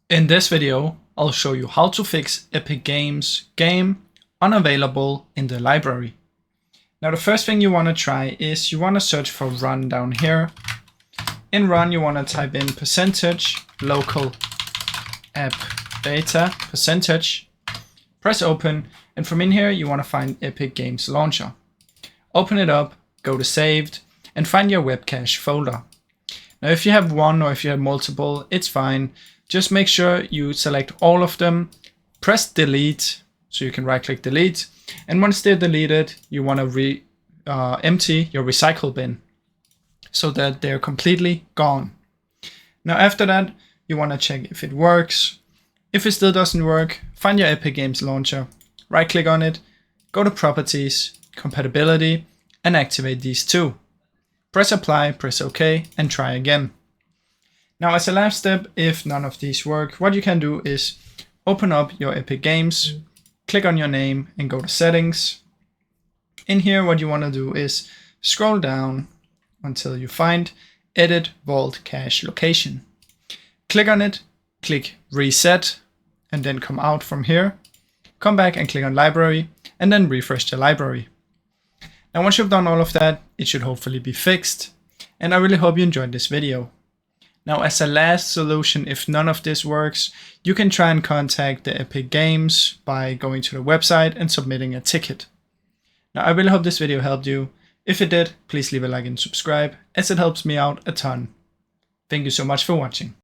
In this video, I'll show you how to fix Epic Games game Unavailable in the library. Now the first thing you want to try is you want to search for run down here. In run you want to type in %local app data %, press open, and from in here you want to find Epic Games Launcher. Open it up, go to saved, and find your web cache folder. Now if you have one or if you have multiple, it's fine. Just make sure you select all of them, press delete, so you can right click delete, and once they're deleted, you want to empty your recycle bin so that they're completely gone. Now after that, you want to check if it works. If it still doesn't work, find your Epic Games Launcher, right click on it, go to Properties, Compatibility, and activate these two. Press apply, press OK, and try again. Now as a last step, if none of these work, what you can do is open up your Epic Games, click on your name and go to settings. In here what you want to do is scroll down until you find Edit Vault Cache Location. Click on it, click Reset, and then come out from here. Come back and click on Library, and then refresh the library. Now once you've done all of that, it should hopefully be fixed. And I really hope you enjoyed this video. Now as a last solution, if none of this works, you can try and contact the Epic Games by going to the website and submitting a ticket. Now I really hope this video helped you. If it did, please leave a like and subscribe, as it helps me out a ton. Thank you so much for watching.